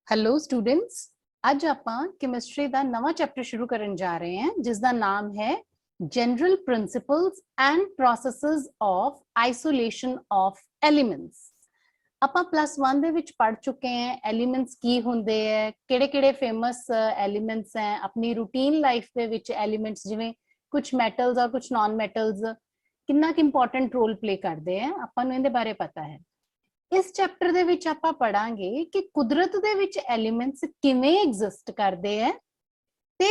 Hello students, ਅੱਜ ਆਪਾਂ chemistry ਦਾ ਨਵਾਂ ਚੈਪਟਰ ਸ਼ੁਰੂ ਕਰਨ ਜਾ ਰਹੇ ਹਾਂ ਜਿਸ ਦਾ ਨਾਮ ਹੈ general principals and processes of isolation of elements. ਆਪਾਂ ਪਲੱਸ 1 ਦੇ ਵਿੱਚ ਪੜ ਚੁੱਕੇ ਹਾਂ ਐਲੀਮੈਂਟਸ ਕੀ ਹੁੰਦੇ ਹੈ, ਕਿਹੜੇ-ਕਿਹੜੇ ਫੇਮਸ ਐਲੀਮੈਂਟਸ ਹੈ ਆਪਣੀ ਰੂਟੀਨ ਲਾਈਫ ਦੇ ਵਿੱਚ। ਐਲੀਮੈਂਟਸ ਜਿਵੇਂ ਕੁਝ ਮੈਟਲਸ ਔਰ ਕੁਝ ਨਾਨ ਮੈਟਲਸ ਕਿੰਨਾ ਕਿ ਇੰਪੋਰਟੈਂਟ ਰੋਲ ਪਲੇ ਕਰਦੇ ਆ, ਆਪਾਂ ਨੂੰ ਇਹਦੇ ਬਾਰੇ ਪਤਾ ਹੈ। इस चैप्टर ਦੇ ਵਿੱਚ ਆਪਾਂ ਪੜਾਂਗੇ ਕਿ ਕੁਦਰਤ ਦੇ ਵਿੱਚ ਐਲੀਮੈਂਟਸ ਕਿਵੇਂ ਐਗਜ਼ਿਸਟ ਕਰਦੇ ਹੈ ਤੇ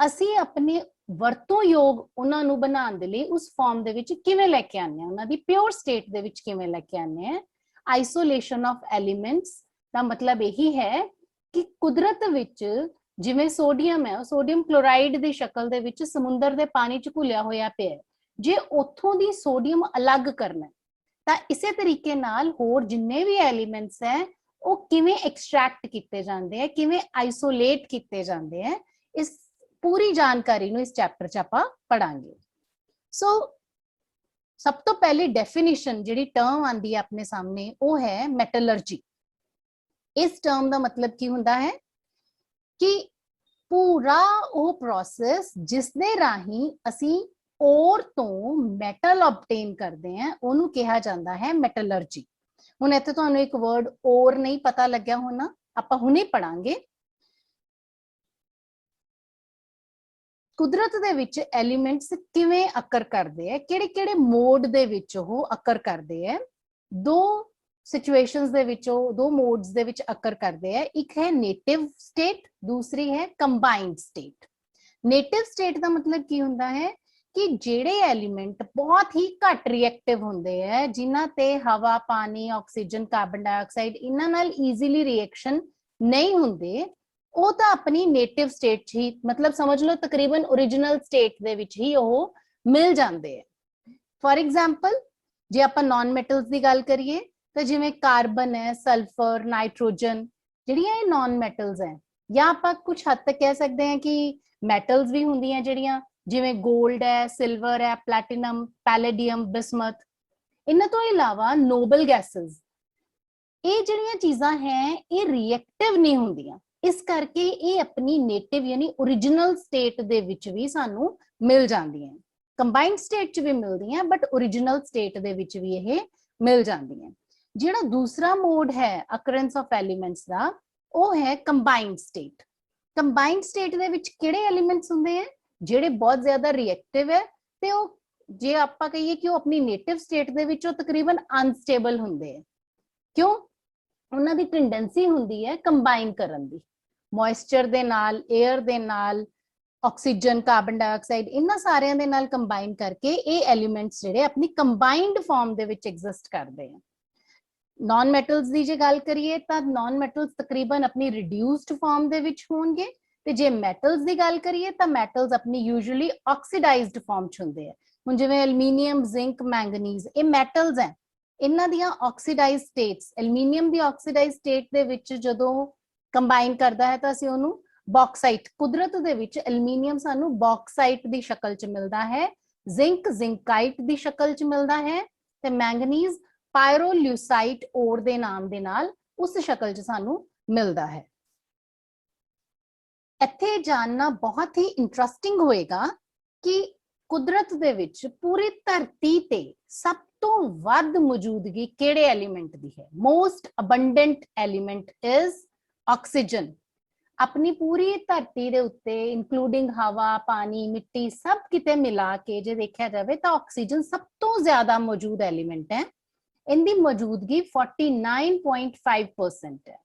ਅਸੀਂ ਆਪਣੇ ਵਰਤੋਂਯੋਗ ਉਹਨਾਂ ਨੂੰ ਬਣਾਉਣ ਦੇ ਲਈ ਉਸ ਫਾਰਮ ਦੇ ਵਿੱਚ ਕਿਵੇਂ ਲੈ ਕੇ ਆਉਂਦੇ ਹਾਂ, ਉਹਨਾਂ ਦੀ ਪਿਓਰ ਸਟੇਟ ਦੇ ਵਿੱਚ ਕਿਵੇਂ ਲੈ ਕੇ ਆਉਂਦੇ ਹਾਂ। ਆਈਸੋਲੇਸ਼ਨ ਆਫ ਐਲੀਮੈਂਟਸ ਦਾ ਮਤਲਬ ਇਹੀ ਹੈ ਕਿ ਕੁਦਰਤ ਵਿੱਚ ਜਿਵੇਂ ਸੋਡੀਅਮ ਹੈ, ਸੋਡੀਅਮ ਕਲੋਰਾਈਡ ਦੀ ਸ਼ਕਲ ਦੇ ਵਿੱਚ ਸਮੁੰਦਰ ਦੇ ਪਾਣੀ 'ਚ ਘੁਲਿਆ ਹੋਇਆ ਪਿਆ, ਜੇ ਉੱਥੋਂ ਦੀ ਸੋਡੀਅਮ ਅਲੱਗ ਕਰਨਾ ਤਾਂ ਇਸੇ ਤਰੀਕੇ ਨਾਲ ਹੋਰ ਜਿੰਨੇ ਵੀ ਐਲੀਮੈਂਟਸ ਹੈ ਉਹ ਕਿਵੇਂ ਐਕਸਟ੍ਰੈਕਟ ਕੀਤੇ ਜਾਂਦੇ ਹੈ, ਕਿਵੇਂ ਆਈਸੋਲੇਟ ਕੀਤੇ ਜਾਂਦੇ ਹੈ, ਇਸ ਪੂਰੀ ਜਾਣਕਾਰੀ ਨੂੰ ਇਸ ਚੈਪਟਰ 'ਚ ਆਪਾਂ ਪੜਾਂਗੇ। ਸੋ ਸਭ ਤੋਂ ਪਹਿਲੀ ਡੈਫੀਨੇਸ਼ਨ ਜਿਹੜੀ ਟਰਮ ਆਂਦੀ ਹੈ ਆਪਣੇ ਸਾਹਮਣੇ ਉਹ ਹੈ ਮੈਟਲਰਜੀ। ਇਸ ਟਰਮ ਦਾ ਮਤਲਬ ਕੀ ਹੁੰਦਾ ਹੈ ਕਿ ਪੂਰਾ ਉਹ ਪ੍ਰੋਸੈਸ ਜਿਸ ਦੇ ਰਾਹੀਂ ਅਸੀਂ ਔਰ ਤੋਂ ਮੈਟਲ ਆਬਟੇਨ ਕਰਦੇ हैं ਉਹਨੂੰ ਕਿਹਾ ਜਾਂਦਾ ਹੈ ਮੈਟਲਰਜੀ। ਹੁਣ ਇੱਥੇ ਤੁਹਾਨੂੰ ਇੱਕ ਵਰਡ ਔਰ ਨਹੀਂ ਪਤਾ ਲੱਗਿਆ ਹੋਣਾ, ਆਪਾਂ ਹੁਣੇ ਪੜਾਂਗੇ। ਕੁਦਰਤ ਦੇ ਵਿੱਚ ਐਲੀਮੈਂਟਸ ਕਿਵੇਂ ਅਕਰ ਕਰਦੇ ਹੈ, ਕਿਹੜੇ-ਕਿਹੜੇ ਮੋਡ ਦੇ ਵਿੱਚ ਉਹ ਅਕਰ ਕਰਦੇ ਹੈ। ਦੋ ਸਿਚੁਏਸ਼ਨਸ ਦੇ ਵਿੱਚ ਉਹ ਦੋ ਮੋਡਸ ਦੇ ਵਿੱਚ ਅਕਰ ਕਰਦੇ ਹੈ, ਇੱਕ ਹੈ ਨੇਟਿਵ ਸਟੇਟ, ਦੂਸਰੀ ਹੈ ਕੰਬਾਈਨਡ ਸਟੇਟ। ਨੇਟਿਵ ਸਟੇਟ ਦਾ ਮਤਲਬ ਕੀ ਹੁੰਦਾ ਹੈ ਕਿ ਜਿਹੜੇ ਐਲੀਮੈਂਟ ਬਹੁਤ ਹੀ ਘੱਟ ਰਿਐਕਟਿਵ ਹੁੰਦੇ ਹੈ, ਜਿਨ੍ਹਾਂ ਤੇ ਹਵਾ, ਪਾਣੀ, ਆਕਸੀਜਨ, ਕਾਰਬਨ ਡਾਈਆਕਸਾਈਡ ਇਹਨਾਂ ਨਾਲ ਈਜ਼ੀਲੀ ਰਿਐਕਸ਼ਨ ਨਹੀਂ ਹੁੰਦੇ, ਉਹ ਤਾਂ ਆਪਣੀ ਨੇਟਿਵ ਸਟੇਟ 'ਚ ਹੀ, ਮਤਲਬ ਸਮਝ ਲਓ ਤਕਰੀਬਨ ਓਰੀਜਨਲ ਸਟੇਟ ਦੇ ਵਿੱਚ ਹੀ ਉਹ ਮਿਲ ਜਾਂਦੇ ਹੈ। ਫॉर एग्जांपल ਜੇ ਆਪਾਂ ਨਾਨ ਮੈਟਲਸ ਦੀ ਗੱਲ ਕਰੀਏ ਤਾਂ ਜਿਵੇਂ ਕਾਰਬਨ ਹੈ, ਸਲਫਰ, ਨਾਈਟ੍ਰੋਜਨ, ਜਿਹੜੀਆਂ ਇਹ ਨਾਨ ਮੈਟਲਸ ਹੈ, ਜਾਂ ਆਪਾਂ ਕੁਝ ਹੱਦ ਤੱਕ ਕਹਿ ਸਕਦੇ ਹਾਂ ਕਿ ਮੈਟਲਸ ਵੀ ਹੁੰਦੀਆਂ ਜਿਹੜੀਆਂ ਜਿਵੇਂ ਗੋਲਡ ਹੈ, ਸਿਲਵਰ ਹੈ, ਪਲੈਟੀਨਮ, ਪੈਲੇਡੀਅਮ, ਬਿਸਮਥ। ਇਹਨਾਂ ਤੋਂ ਇਲਾਵਾ ਨੋਬਲ ਗੈਸਸ, ਇਹ ਜਿਹੜੀਆਂ ਚੀਜ਼ਾਂ ਹੈ ਇਹ ਰਿਐਕਟਿਵ ਨਹੀਂ ਹੁੰਦੀਆਂ, ਇਸ ਕਰਕੇ ਇਹ ਆਪਣੀ ਨੇਟਿਵ ਯਾਨੀ ओरिजिनल ਸਟੇਟ ਦੇ ਵਿੱਚ ਵੀ ਸਾਨੂੰ ਮਿਲ ਜਾਂਦੀਆਂ। ਕੰਬਾਈਨਡ ਸਟੇਟ 'ਚ ਵੀ ਮਿਲਦੀਆਂ ਬਟ ओरिजिनल ਸਟੇਟ ਦੇ ਵਿੱਚ ਵੀ ਇਹ ਮਿਲ ਜਾਂਦੀਆਂ। ਜਿਹੜਾ ਦੂਸਰਾ ਮੋਡ ਹੈ ਅਕਰੈਂਸ ਆਫ ਐਲੀਮੈਂਟਸ ਦਾ ਉਹ ਹੈ ਕੰਬਾਈਨਡ ਸਟੇਟ। ਕੰਬਾਈਨਡ ਸਟੇਟ ਦੇ ਵਿੱਚ ਕਿਹੜੇ ਐਲੀਮੈਂਟਸ ਹੁੰਦੇ ਹੈ ਜਿਹੜੇ ਬਹੁਤ ਜ਼ਿਆਦਾ ਰਿਐਕਟਿਵ ਹੈ ਤੇ ਉਹ ਜੇ ਆਪਾਂ ਕਹੀਏ ਕਿ ਉਹ ਆਪਣੀ ਨੇਟਿਵ ਸਟੇਟ ਦੇ ਵਿੱਚ ਉਹ ਤਕਰੀਬਨ ਅਨਸਟੇਬਲ ਹੁੰਦੇ ਹੈ। ਕਿਉਂ? ਉਹਨਾਂ ਦੀ ਟੈਂਡੈਂਸੀ ਹੁੰਦੀ ਹੈ ਕੰਬਾਈਨ ਕਰਨ ਦੀ, ਮੋਇਸਚਰ ਦੇ ਨਾਲ, 에ਅਰ ਦੇ ਨਾਲ, ਆਕਸੀਜਨ, ਕਾਰਬਨ ਡਾਈਆਕਸਾਈਡ, ਇਹਨਾਂ ਸਾਰਿਆਂ ਦੇ ਨਾਲ ਕੰਬਾਈਨ ਕਰਕੇ ਇਹ ਐਲੀਮੈਂਟਸ ਜਿਹੜੇ ਆਪਣੀ ਕੰਬਾਈਨਡ ਫਾਰਮ ਦੇ ਵਿੱਚ ਐਗਜ਼ਿਸਟ ਕਰਦੇ ਆ। ਨਾਨ ਮੈਟਲਸ ਦੀ ਜੇ ਗੱਲ ਕਰੀਏ ਤਾਂ ਨਾਨ ਮੈਟਲਸ ਤਕਰੀਬਨ ਆਪਣੀ ਰਿਡਿਊਸਡ ਫਾਰਮ ਦੇ ਵਿੱਚ ਹੋਣਗੇ, ਤੇ ਜੇ ਮੈਟਲਸ ਦੀ ਗੱਲ ਕਰੀਏ ਤਾਂ ਮੈਟਲਸ ਆਪਣੀ ਯੂਜੂਅਲੀ ਆਕਸੀਡਾਈਜ਼ਡ ਫਾਰਮ 'ਚ ਹੁੰਦੇ ਆ। ਹੁਣ ਜਿਵੇਂ ਐਲੂਮੀਨੀਅਮ, ਜ਼ਿੰਕ, ਮੈਂਗਨੀਜ਼, ਇਹ ਮੈਟਲਸ ਹੈ, ਇਹਨਾਂ ਦੀਆਂ ਆਕਸੀਡਾਈਜ਼ਡ ਸਟੇਟਸ, ਐਲੂਮੀਨੀਅਮ ਦੀ ਆਕਸੀਡਾਈਜ਼ਡ ਸਟੇਟ ਦੇ ਵਿੱਚ ਜਦੋਂ ਕੰਬਾਈਨ ਕਰਦਾ ਹੈ ਤਾਂ ਅਸੀਂ ਉਹਨੂੰ ਬੌਕਸਾਈਟ, ਕੁਦਰਤ ਦੇ ਵਿੱਚ ਐਲੂਮੀਨੀਅਮ ਸਾਨੂੰ ਬੌਕਸਾਈਟ ਦੀ ਸ਼ਕਲ 'ਚ ਮਿਲਦਾ ਹੈ, ਜ਼ਿੰਕ ਜ਼ਿੰਕਾਈਟ ਦੀ ਸ਼ਕਲ 'ਚ ਮਿਲਦਾ ਹੈ, ਤੇ ਮੈਂਗਨੀਜ਼ ਪਾਇਰੋਲਿਊਸਾਈਟ ਔਰ ਦੇ ਨਾਮ ਦੇ ਨਾਲ ਉਸ ਸ਼ਕਲ 'ਚ ਸਾਨੂੰ ਮਿਲਦਾ ਹੈ। ਇੱਥੇ ਜਾਣਨਾ ਬਹੁਤ ਹੀ ਇੰਟਰਸਟਿੰਗ ਹੋਏਗਾ ਕਿ ਕੁਦਰਤ ਦੇ ਵਿੱਚ ਪੂਰੀ ਧਰਤੀ ਤੇ ਸਭ ਤੋਂ ਵੱਧ ਮੌਜੂਦਗੀ ਕਿਹੜੇ ਐਲੀਮੈਂਟ ਦੀ ਹੈ। Most abundant element is oxygen. ਆਪਣੀ ਪੂਰੀ ਧਰਤੀ ਦੇ ਉੱਤੇ ਇਨਕਲੂਡਿੰਗ ਹਵਾ, ਪਾਣੀ, ਮਿੱਟੀ, ਸਭ ਕਿਤੇ ਮਿਲਾ ਕੇ ਜੇ ਦੇਖਿਆ ਜਾਵੇ ਤਾਂ ਆਕਸੀਜਨ ਸਭ ਤੋਂ ਜ਼ਿਆਦਾ ਮੌਜੂਦ ਐਲੀਮੈਂਟ ਹੈ। इनकी मौजूदगी 49.5% है।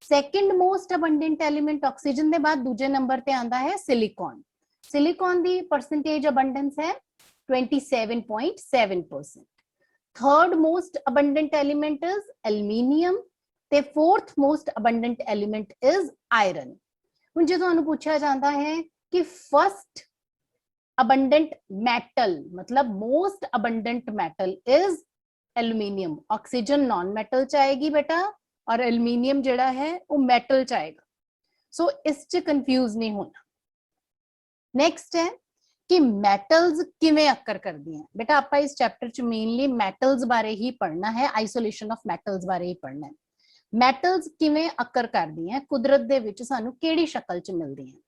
Second most abundant element oxygen के बाद दूजे नंबर पे आता है सिलिकॉन। सिलिकॉन की परसेंटेज अबंडेंस है 27.7%। Third most abundant element is aluminium ते fourth most abundant element is iron. हुण जे तुहानूं पूछा जाता है कि फर्स्ट अबंडेंट मैटल मतलब most abundant metal is aluminium. Oxygen non metal च आएगी बेटा और एल्यूमीनियम जेड़ा है वो मेटल च आएगा। सो इस च कंफ्यूज नहीं होना। नेक्स्ट है कि मैटल्स किवें अकर करदी हैं। बेटा आपां इस चैप्टर च मेनली मैटल्स बारे ही पढ़ना है, आइसोलेशन ऑफ मैटल्स बारे ही पढ़ना है। ਮੈਟਲਸ ਕਿਵੇਂ ਅਕਰ ਕਰਦੀਆਂ, ਕੁਦਰਤ ਦੇ ਵਿੱਚ ਸਾਨੂੰ ਕਿਹੜੀ ਸ਼ਕਲ 'ਚ ਮਿਲਦੀਆਂ।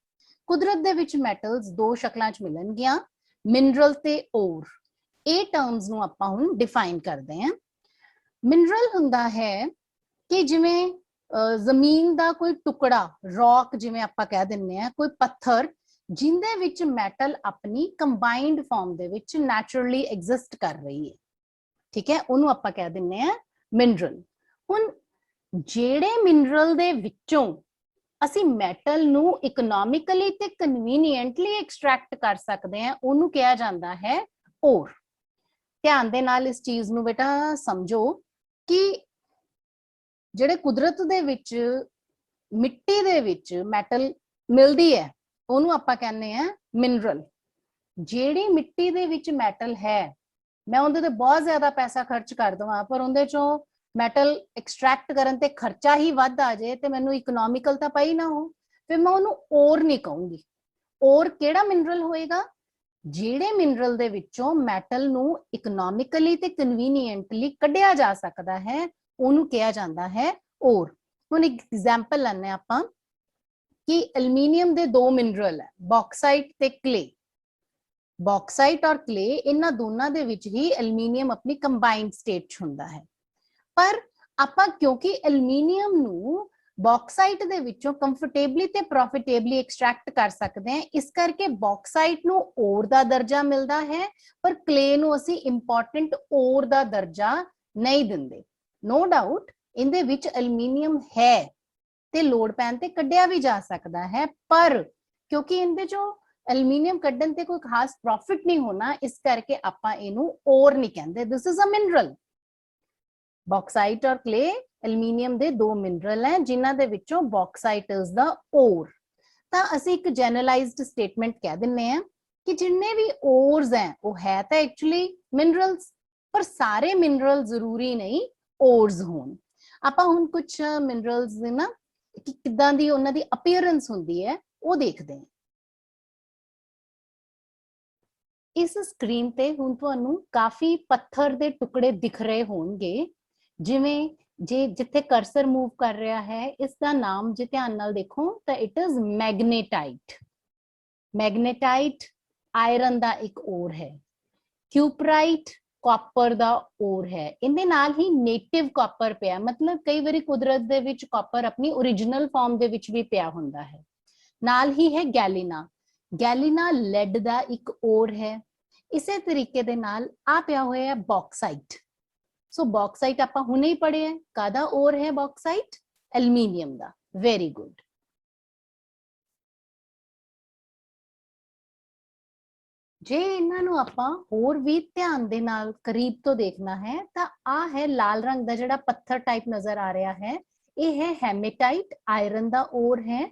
ਕੁਦਰਤ ਦੇ ਵਿੱਚ ਮੈਟਲਸ ਦੋ ਸ਼ਕਲਾਂ 'ਚ ਮਿਲਣਗੀਆਂ, ਮਿਨਰਲ ਤੇ ਔਰ। ਇਹ ਟਰਮਸ ਨੂੰ ਆਪਾਂ ਹੁਣ ਡਿਫਾਈਨ ਕਰਦੇ ਹਾਂ। ਮਿਨਰਲ ਹੁੰਦਾ ਹੈ ਕਿ ਜਿਵੇਂ ਜ਼ਮੀਨ ਦਾ ਕੋਈ ਟੁਕੜਾ, ਰੌਕ ਜਿਵੇਂ ਆਪਾਂ ਕਹਿ ਦਿੰਦੇ ਆ, ਕੋਈ ਪੱਥਰ ਜਿੰਦੇ ਵਿੱਚ ਮੈਟਲ ਆਪਣੀ ਕੰਬਾਈਨਡ ਫਾਰਮ ਦੇ ਵਿੱਚ ਨੈਚੁਰਲੀ ਐਗਜ਼ਿਸਟ ਕਰ ਰਹੀ ਹੈ, ਠੀਕ ਹੈ, ਉਹਨੂੰ ਆਪਾਂ ਕਹਿ ਦਿੰਦੇ ਆ ਮਿਨਰਲ। ਹੁਣ ਜਿਹੜੇ ਮਿਨਰਲ ਦੇ ਵਿੱਚੋਂ ਅਸੀਂ ਮੈਟਲ ਨੂੰ ਇਕਨੋਮਿਕਲੀ ਤੇ ਕਨਵੀਨੀਐਂਟਲੀ ਐਕਸਟ੍ਰੈਕਟ ਕਰ ਸਕਦੇ ਹਾਂ, ਉਹਨੂੰ ਕਿਹਾ ਜਾਂਦਾ ਹੈ ਔਰ। ਧਿਆਨ ਦੇ ਨਾਲ ਇਸ ਚੀਜ਼ ਨੂੰ ਬੇਟਾ ਸਮਝੋ ਕਿ ਜਿਹੜੇ ਕੁਦਰਤ ਦੇ ਵਿੱਚ ਮਿੱਟੀ ਦੇ ਵਿੱਚ ਮੈਟਲ ਮਿਲਦੀ ਹੈ, ਉਹਨੂੰ ਆਪਾਂ ਕਹਿੰਦੇ ਆ ਮਿਨਰਲ। ਜਿਹੜੀ ਮਿੱਟੀ ਦੇ ਵਿੱਚ ਮੈਟਲ ਹੈ, ਮੈਂ ਉਹਦੇ ਤੇ ਬਹੁਤ ਜ਼ਿਆਦਾ ਪੈਸਾ ਖਰਚ ਕਰ ਦਵਾਂ, ਪਰ ਉਹਦੇ ਚੋਂ ਮੈਟਲ ਐਕਸਟ੍ਰੈਕਟ ਕਰਨ ਤੇ ਖਰਚਾ ਹੀ ਵੱਧ ਆ ਜਾਏ ਤੇ ਮੈਨੂੰ ਇਕਨੋਮਿਕਲ ਤਾਂ ਪਈ ਨਾ ਹੋ, ਫਿਰ ਮੈਂ ਉਹਨੂੰ ਔਰ ਨਹੀਂ ਕਹੂੰਗੀ। ਔਰ ਕਿਹੜਾ ਮਿਨਰਲ ਹੋਏਗਾ? ਜਿਹੜੇ ਮਿਨਰਲ ਦੇ ਵਿੱਚੋਂ ਮੈਟਲ ਨੂੰ ਇਕਨੋਮਿਕਲੀ ਤੇ ਕਨਵੀਨੀਐਂਟਲੀ ਕੱਢਿਆ ਜਾ ਸਕਦਾ ਹੈ, ਉਹਨੂੰ ਕਿਹਾ ਜਾਂਦਾ ਹੈ ਔਰ। ਹੁਣ ਇੱਕ ਐਗਜ਼ਾਮਪਲ ਲੈਣੇ ਆਪਾਂ ਕਿ ਐਲੂਮੀਨੀਅਮ ਦੇ ਦੋ ਮਿਨਰਲ ਹੈ, ਬੌਕਸਾਈਟ ਤੇ ਕਲੇ। ਬੌਕਸਾਈਟ ਔਰ ਕਲੇ, ਇਹਨਾਂ ਦੋਨਾਂ ਦੇ ਵਿੱਚ ਹੀ ਐਲੂਮੀਨੀਅਮ ਆਪਣੀ ਕੰਬਾਈਨਡ ਸਟੇਟ 'ਚ ਹੁੰਦਾ ਹੈ। ਪਰ ਆਪਾਂ ਕਿਉਂਕਿ ਐਲੂਮੀਨੀਅਮ ਨੂੰ ਬੌਕਸਾਈਟ ਦੇ ਵਿੱਚੋਂ ਕੰਫਰਟੇਬਲੀ ਤੇ ਪ੍ਰੋਫਿਟੇਬਲੀ ਐਕਸਟ੍ਰੈਕਟ ਕਰ ਸਕਦੇ ਹਾਂ, ਇਸ ਕਰਕੇ ਬੌਕਸਾਈਟ ਨੂੰ ਔਰ ਦਾ ਦਰਜਾ ਮਿਲਦਾ ਹੈ, ਪਰ ਕਲੇ ਨੂੰ ਅਸੀਂ ਇੰਪੋਰਟੈਂਟ ਔਰ ਦਾ ਦਰਜਾ ਨਹੀਂ ਦਿੰਦੇ। ਨੋ ਡਾਊਟ ਇਹਦੇ ਵਿੱਚ ਐਲੂਮੀਨੀਅਮ ਹੈ ਤੇ ਲੋੜ ਪੈਣ ਤੇ ਕੱਢਿਆ ਵੀ ਜਾ ਸਕਦਾ ਹੈ, ਪਰ ਕਿਉਂਕਿ ਇਹਦੇ ਚੋਂ ਐਲੂਮੀਨੀਅਮ ਕੱਢਣ ਤੇ ਕੋਈ ਖਾਸ ਪ੍ਰੋਫਿਟ ਨਹੀਂ ਹੋਣਾ, ਇਸ ਕਰਕੇ ਆਪਾਂ ਇਹਨੂੰ ਔਰ ਨਹੀਂ ਕਹਿੰਦੇ। This is a mineral. ਬੌਕਸਾਈਟ ਔਰ ਕਲੇ ਐਲੂਮੀਨੀਅਮ ਦੇ ਦੋ ਮਿਨਰਲ ਹੈ, ਜਿਨ੍ਹਾਂ ਦੇ ਵਿੱਚੋਂ ਬੌਕਸਾਈਟ ਇਜ਼ ਦਾ ਔਰ। ਤਾਂ ਅਸੀਂ ਇੱਕ ਜਨਰਲਾਈਜ਼ਡ ਸਟੇਟਮੈਂਟ ਕਹਿ ਦਿੰਨੇ ਆ ਕਿ ਜਿੰਨੇ ਵੀ ਔਰਸ ਹੈ ਉਹ ਹੈ ਤਾਂ ਐਕਚੁਅਲੀ ਮਿਨਰਲਸ, ਪਰ ਸਾਰੇ ਮਿਨਰਲ ਜ਼ਰੂਰੀ ਨਹੀਂ ਔਰਸ ਹੋਣ। ਆਪਾਂ ਹੁਣ ਕੁਝ ਮਿਨਰਲਸ ਦੇ ਨਾ ਕਿ ਕਿੱਦਾਂ ਦੀ ਉਹਨਾਂ ਦੀ ਅਪੀਅਰੈਂਸ ਹੁੰਦੀ ਹੈ ਉਹ ਦੇਖਦੇ ਹਾਂ। ਇਸ ਸਕਰੀਨ ਤੇ ਹੁਣ ਤੁਹਾਨੂੰ ਕਾਫੀ ਪੱਥਰ ਦੇ ਟੁਕੜੇ ਦਿਖ ਰਹੇ ਹੋਣਗੇ, ਜਿਵੇਂ ਜਿੱਥੇ ਕਰਸਰ ਮੂਵ ਕਰ ਰਿਹਾ ਹੈ, ਇਸ ਦਾ ਨਾਮ ਜੇ ਧਿਆਨ ਨਾਲ ਦੇਖੋ ਤਾਂ it is magnetite. Magnetite iron ਦਾ ਇੱਕ ਔਰ ਹੈ। ਕਿਊਪਰਾਈਟ ਕਾਪਰ ਦਾ ਔਰ ਹੈ। ਇਹਦੇ ਨਾਲ ਹੀ ਨੇਟਿਵ ਕਾਪਰ ਪਿਆ, ਮਤਲਬ ਕਈ ਵਾਰੀ ਕੁਦਰਤ ਦੇ ਵਿੱਚ ਕਾਪਰ ਆਪਣੀ ਓਰੀਜਨਲ ਫਾਰਮ ਦੇ ਵਿੱਚ ਵੀ ਪਿਆ ਹੁੰਦਾ ਹੈ। ਨਾਲ ਹੀ ਹੈ ਗੈਲੀਨਾ। ਗੈਲੀਨਾ ਲੈਡ ਦਾ ਇੱਕ ਔਰ ਹੈ। ਇਸੇ ਤਰੀਕੇ ਦੇ ਨਾਲ ਆ ਪਿਆ ਹੋਇਆ ਹੈ ਬੌਕਸਾਈਟ। ਸੋ ਬੌਕਸਾਈਟ ਆਪਾਂ ਹੁਣੇ ਹੀ ਪੜ੍ਹੇ ਹੈ, ਕਾਹਦਾ ਔਰ ਹੈ ਬੌਕਸਾਈਟ? ਐਲੂਮੀਨੀਅਮ ਦਾ। Very good. ਜੇ ਇਹਨਾਂ ਨੂੰ ਆਪਾਂ ਹੋਰ ਵੀ ਧਿਆਨ ਦੇ ਨਾਲ ਕਰੀਬ ਤੋਂ ਦੇਖਣਾ ਹੈ ਤਾਂ ਆ ਹੈ ਲਾਲ ਰੰਗ ਦਾ ਜਿਹੜਾ ਪੱਥਰ ਟਾਈਪ ਨਜ਼ਰ ਆ ਰਿਹਾ ਹੈ, ਇਹ ਹੈ ਹੈਮੇਟਾਈਟ, ਆਇਰਨ ਦਾ ਔਰ ਹੈ।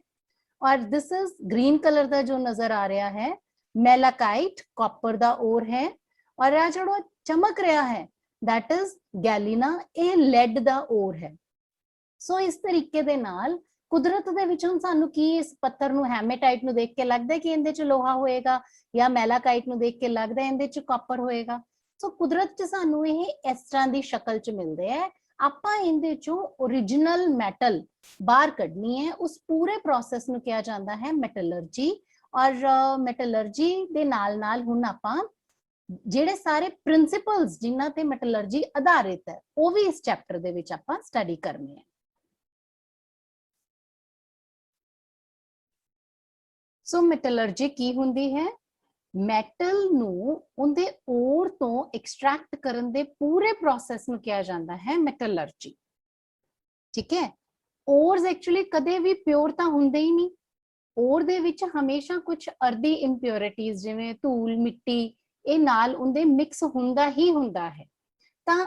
ਔਰ ਦਿਸ ਇਜ਼ ਗ੍ਰੀਨ ਕਲਰ ਦਾ ਜੋ ਨਜ਼ਰ ਆ ਰਿਹਾ ਹੈ, ਮੈਲਾਕਾਈਟ, ਕਾਪਰ ਦਾ ਔਰ ਹੈ। ਔਰ ਇਹ ਜਿਹੜਾ ਚਮਕ ਰਿਹਾ ਹੈ that is ਗੈਲੀਨਾ, ਇਹ ਲੈਡ ਦਾ ਔਰ ਹੈ। ਸੋ ਇਸ ਤਰੀਕੇ ਦੇ ਨਾਲ ਕੁਦਰਤ ਦੇ ਵਿੱਚ ਹੁਣ ਸਾਨੂੰ ਕੀ ਇਸ ਪੱਥਰ ਨੂੰ, ਹੈਮੇਟਾਈਟ ਨੂੰ ਦੇਖ ਕੇ ਲੱਗਦਾ ਕਿ ਇਹਦੇ ਚ ਲੋਹਾ ਹੋਏਗਾ, ਜਾਂ ਮੈਲਾਕਾਈਟ ਨੂੰ ਦੇਖ ਕੇ ਲੱਗਦਾ ਇਹਦੇ ਚ ਕਾਪਰ ਹੋਏਗਾ। ਸੋ ਕੁਦਰਤ ਚ ਸਾਨੂੰ ਇਹ ਇਸ ਤਰ੍ਹਾਂ ਦੀ ਸ਼ਕਲ ਚ ਮਿਲਦੇ ਹੈ। ਆਪਾਂ ਇਹਦੇ ਚੋਂ ਓਰੀਜਨਲ ਮੈਟਲ ਬਾਹਰ ਕੱਢਣੀ ਹੈ, ਉਸ ਪੂਰੇ ਪ੍ਰੋਸੈਸ ਨੂੰ ਕਿਹਾ ਜਾਂਦਾ ਹੈ ਮੈਟਲਰਜੀ। ਔਰ ਮੈਟਲਰਜੀ ਦੇ ਨਾਲ ਨਾਲ ਹੁਣ ਆਪਾਂ ਜਿਹੜੇ ਸਾਰੇ ਪ੍ਰਿੰਸੀਪਲਸ ਜਿਨ੍ਹਾਂ ਤੇ ਮੈਟਲਰਜੀ ਆਧਾਰਿਤ ਹੈ ਉਹ ਵੀ ਇਸ ਚੈਪਟਰ ਦੇ ਵਿੱਚ ਆਪਾਂ ਸਟੱਡੀ ਕਰਨੀ ਹੈ। ਸੋ ਮੈਟਲਰਜੀ ਕੀ ਹੁੰਦੀ ਹੈ? ਮੈਟਲ ਨੂੰ ਉਹਦੇ ਔਰ ਤੋਂ ਐਕਸਟ੍ਰੈਕਟ ਕਰਨ ਦੇ ਪੂਰੇ ਪ੍ਰੋਸੈਸ ਨੂੰ ਕਿਹਾ ਜਾਂਦਾ ਹੈ ਮੈਟਲਰਜੀ। ਠੀਕ ਹੈ। ਔਰਸ ਐਕਚੁਅਲੀ ਕਦੇ ਵੀ ਪਿਓਰ ਤਾਂ ਹੁੰਦੇ ਹੀ ਨਹੀਂ। ਔਰ ਦੇ ਵਿੱਚ ਹਮੇਸ਼ਾ ਕੁਝ ਅਰਦੀ ਇੰਪਿਓਰਿਟੀਜ਼ ਜਿਵੇਂ ਧੂਲ, ਮਿੱਟੀ, ਇਹ ਨਾਲ ਉਹਦੇ ਮਿਕਸ ਹੁੰਦਾ ਹੀ ਹੁੰਦਾ ਹੈ। ਤਾਂ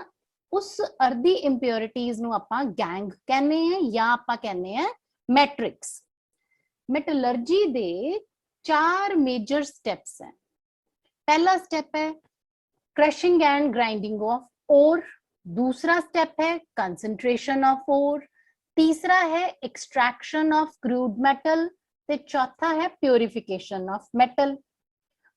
ਉਸ ਅਰਦੀ ਇੰਪਿਓਰਿਟੀਜ਼ ਨੂੰ ਆਪਾਂ ਗੈਂਗ ਕਹਿੰਦੇ ਆ, ਜਾਂ ਆਪਾਂ ਕਹਿੰਦੇ ਆ ਮੈਟ੍ਰਿਕਸ। ਮੈਟਲਰਜੀ ਦੇ 4 ਮੇਜਰ ਸਟੈਪਸ ਹੈ। पहला स्टेप है crushing and grinding of ore, दूसरा स्टेप है कंसंट्रेशन ऑफ ओर, तीसरा है एक्सट्रैक्शन ऑफ क्रूड मेटल, ते चौथा है प्योरीफिकेशन ऑफ मेटल।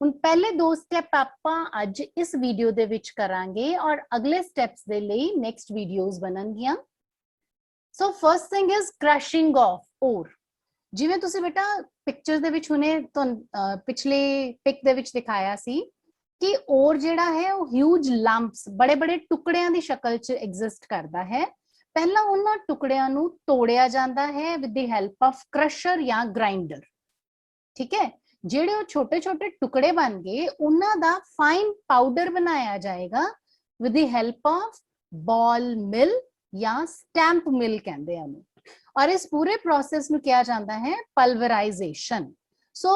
ਹੁਣ ਪਹਿਲੇ ਦੋ ਸਟੈਪ ਆਪਾਂ ਅੱਜ ਇਸ ਵੀਡੀਓ ਦੇ ਵਿੱਚ ਕਰਾਂਗੇ ਔਰ ਅਗਲੇ ਸਟੈਪਸ ਦੇ ਲਈ ਨੈਕਸਟ ਵੀਡੀਓਜ਼ ਬਣਨਗੀਆਂ। So first thing is crushing of ore. ਜਿਵੇਂ ਤੁਸੀਂ ਬੇਟਾ ਪਿਕਚਰ ਦੇ ਵਿੱਚ ਹੁਣੇ ਤੁਹਾਨੂੰ ਪਿਛਲੇ ਪਿਕ ਦੇ ਵਿੱਚ ਦਿਖਾਇਆ ਸੀ ਕਿ ਓਰ ਜਿਹੜਾ ਹੈ ਉਹ ਹਿਊਜ ਲੰਪਸ ਬੜੇ ਬੜੇ ਟੁਕੜਿਆਂ ਦੀ ਸ਼ਕਲ 'ਚ ਐਗਜ਼ਿਸਟ ਕਰਦਾ ਹੈ। ਪਹਿਲਾਂ ਉਹਨਾਂ ਟੁਕੜਿਆਂ ਨੂੰ ਤੋੜਿਆ ਜਾਂਦਾ ਹੈ with the help of crusher ਜਾਂ ਗ੍ਰਾਈਂਡਰ। ਠੀਕ ਹੈ, ਜਿਹੜੇ ਉਹ ਛੋਟੇ ਛੋਟੇ ਟੁਕੜੇ ਬਣ ਗਏ ਉਹਨਾਂ ਦਾ ਫਾਈਨ ਪਾਊਡਰ ਬਣਾਇਆ ਜਾਏਗਾ ਵਿਦ ਦੀ ਹੈਲਪ ਆਫ ਬॉल ਮਿਲ ਜਾਂ ਸਟੈਂਪ ਮਿਲ ਕਹਿੰਦੇ ਹਨ। और इस पूरे प्रोसेस में किया जाता है पल्वराइजेशन। सो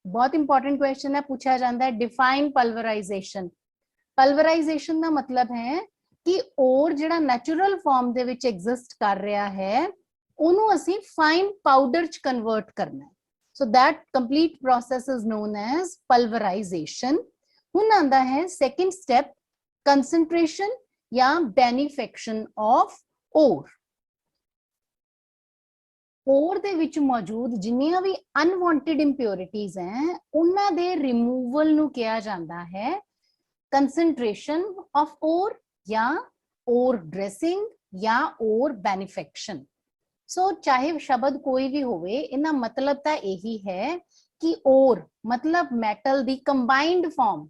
बहुत इंपॉर्टेंट क्वेश्चन है, पूछा जाता है डिफाइन पल्वराइजेशन। पल्वराइजेशन का मतलब है कि और जिहड़ा natural form they which exist कर रहा है उन्हों असी फाइन पाउडर च कन्वर्ट करना है। So that complete process is known as pulverisation. हुण आंदा है सेकंड स्टेप, कंसंट्रेशन या बेनिफिकेशन ऑफ ओर। ओर दे विच मौजूद जिन्नियां भी अनवांटेड इंप्योरिटीज हैं उन्हां दे रिमूवल नूं किया जांदा है कंसंट्रेशन ऑफ ओर या ओर ड्रेसिंग या ओर बेनिफिकेशन। सो चाहे शब्द कोई भी होवे इना मतलब तां यही है कि ओर मतलब मैटल दी कंबाइंड फॉर्म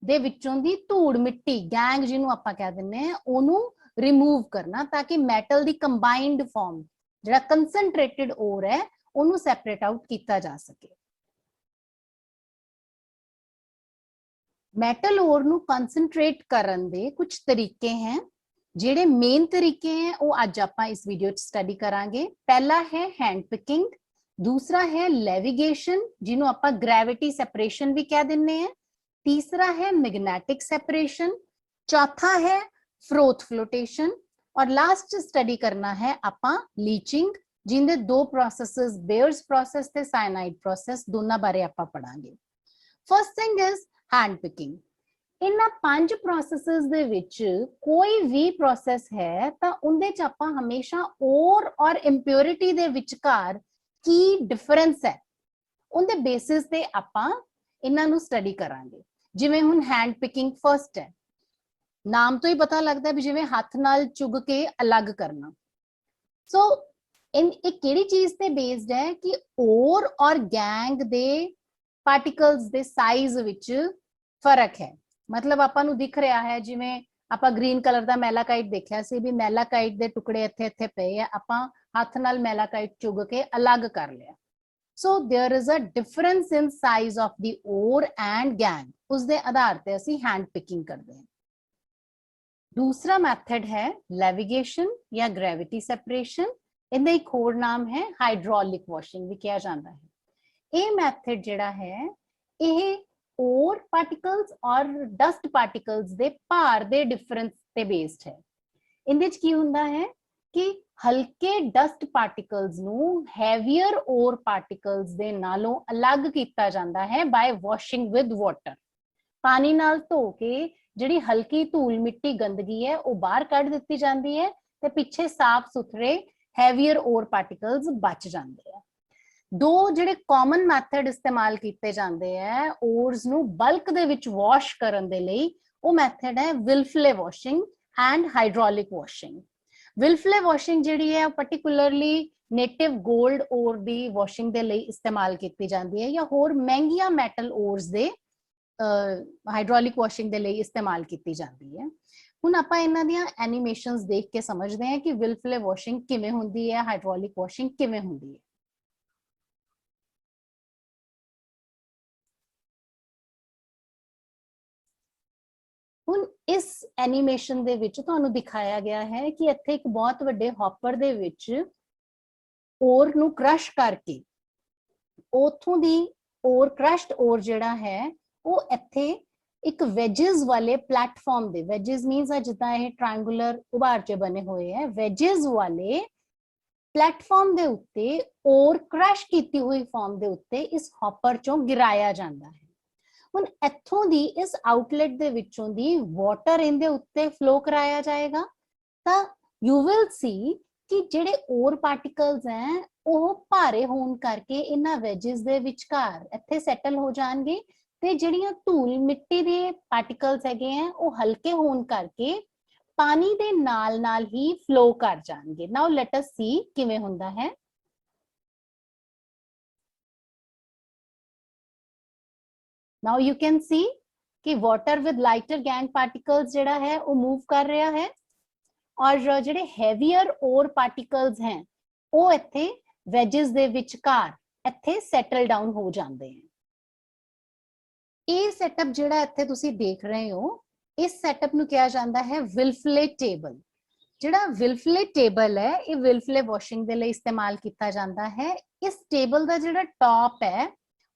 दे विचों दी धूड़ मिट्टी गैंग जिन्हों आपां कह दिंदे हैं ओनू रिमूव करना ताकि मैटल दी कंबाइंड फॉर्म ਜਿਹੜਾ ਕੰਸੈਂਟਰੇਟਿਡ ਓਰ ਹੈ ਉਹਨੂੰ ਸੈਪਰੇਟ ਆਊਟ ਕੀਤਾ ਜਾ ਸਕੇ। ਮੈਟਲ ਓਰ ਨੂੰ ਕੰਸੈਂਟਰੇਟ ਕਰਨ ਦੇ ਕੁਝ ਤਰੀਕੇ हैं। ਜਿਹੜੇ ਮੇਨ ਤਰੀਕੇ हैं ਉਹ ਅੱਜ ਆਪਾਂ ਇਸ ਵੀਡੀਓ 'ਚ ਸਟੱਡੀ ਕਰਾਂਗੇ। ਪਹਿਲਾ ਹੈ हैंड पिकिंग, दूसरा है लेविगेशन ਜਿਹਨੂੰ ਆਪਾਂ ਗ੍ਰੈਵਿਟੀ ਸੈਪਰੇਸ਼ਨ ਵੀ ਕਹਿ ਦਿੰਨੇ ਆ, तीसरा है मैग्नेटिक सेपरेशन, चौथा है फ्रोथ फ्लोटेशन और लास्ट स्टडी करना है आपा लीचिंग जिंदे दो प्रोसेसेस बेयर्स प्रोसेस ते साइनाइड प्रोसेस दोनों बारे आपा पढ़ांगे। First thing is hand picking. इन्हां पांच प्रोसेसेस दे विच कोई भी प्रोसेस है तां उंदे च आपा हमेशा ओर और इंप्योरिटी दे विचकार की डिफरेंस है उंदे बेसिस ते आपा इन्हां नूं स्टडी करांगे। जिवें हुण हैंड पिकिंग फर्स्ट है, नाम तो ही पता लगता है भी जिवें हाथ नाल चुग के अलग करना। सो एक केड़ी चीज ते बेस्ड है कि ओर और gang they particles they size which फर्क है। मतलब आपां नूं दिख रहा है जिवें आपां ग्रीन कलर दा मैलाकाइट देखिया सी भी मैलाकाइट दे टुकड़े इत्थे इत्थे पए है, आपां हाथ नाल मैलाकाइट चुग के अलग कर लिया। So there is a difference in size of the ore and gangue, उस दे आधार ते असीं हैंड पिकिंग करदे हां। दूसरा मैथड है लेविगेशन या ग्रेविटी सेपरेशन, इहदा एक होर नाम है हाइड्रोलिक वॉशिंग भी किया जाता है। ये मैथड जिहड़ा है ये ओर पार्टिकल्स और डस्ट पार्टिकल्स दे भार दे डिफरेंस ते बेस्ड है। इहदे विच की हुंदा है कि हल्के डस्ट पार्टिकल्स नूं हैवियर ओर पार्टिकल्स दे नालों अलग कीता जाता है बाय वॉशिंग विद वाटर। पानी नाल धो के जिहड़ी हल्की धूल मिट्टी गंदगी है वो बाहर कढ़ दित्ती जाती है ते पिछे साफ सुथरे हैवियर ओर पार्टिकल्स बच जाते हैं। दो जिहड़े कॉमन मैथड इस्तेमाल किए जाते हैं ओर्स नूं बल्क दे विच वॉश करन दे लई, वो मैथड है Wilfley washing and hydraulic washing. Wilfley washing जिहड़ी है पर्टिकुलरली नेटिव गोल्ड ओर दी वॉशिंग दे लई इस्तेमाल की जाती है या होर महंगिया मैटल ओर्स दे हाइड्रोलिक वॉशिंग दे लई इस्तेमाल की जाती है। हुण आपां इन्हां दियां एनीमेशंस देख के समझदे हैं कि विल्फले वॉशिंग किवें हुंदी है, हाइड्रोलिक वॉशिंग किवें हुंदी है। हुण इस एनीमेशन दे विच तुहानूं दिखाया गया है कि इत्थे एक बहुत वड्डे हॉपर दे विच ओर नूं क्रश करके उथों दी ओर क्रश्ड ओर जिहड़ा है वो इत्थे एक वेजिज वाले प्लेटफॉर्म दे, वेजिज मीन्स जिद्दां ये ट्रायंगुलर उभार च बने हुए हैं, वेजिज वाले प्लेटफॉर्म दे उत्ते ओर क्रश कीती हुई फॉर्म दे उत्ते इस हॉपर चों गिराया जाता है। हुण इत्थों दी इस आउटलेट दे विचों दी वाटर इहदे उत्ते फ्लो कराया जाएगा तां यू विल सी कि जिहड़े ओर पार्टिकल्स हैं वो भारे होण करके इन्हां वेजिज दे विचकार इत्थे सैटल हो जाणगे ते जिहड़ियां धूल मिट्टी दे पार्टिकल्स हैगे हैं वो हल्के होण करके ਪਾਣੀ ਦੇ ਨਾਲ ਹੀ ਫਲੋ ਕਰ ਜਾਣਗੇ। ਨਾਓ ਲੈਟ ਅਸ ਸੀ ਕਿਵੇਂ ਹੁੰਦਾ ਹੈ। Now you can see कि water with lighter gang particles ਜਿਹੜਾ ਹੈ ਉਹ move ਕਰ ਰਿਹਾ ਹੈ, ਔਰ ਜਿਹੜੇ heavier ore particles हैं ਉਹ ਇੱਥੇ wedges ਦੇ ਵਿਚਕਾਰ ਇੱਥੇ settle down ਹੋ ਜਾਂਦੇ हैं। ਇਹ setup ਜਿਹੜਾ ਇੱਥੇ ਤੁਸੀਂ ਦੇਖ ਰਹੇ ਹੋ, ਇਸ setup ਨੂੰ ਕਿਹਾ ਜਾਂਦਾ ਹੈ Wilfley table। ਜਿਹੜਾ Wilfley table ਹੈ ਇਹ Wilfley washing ਦੇ ਲਈ ਇਸਤੇਮਾਲ ਕੀਤਾ ਜਾਂਦਾ ਹੈ। ਇਸ table ਦਾ ਜਿਹੜਾ top ਹੈ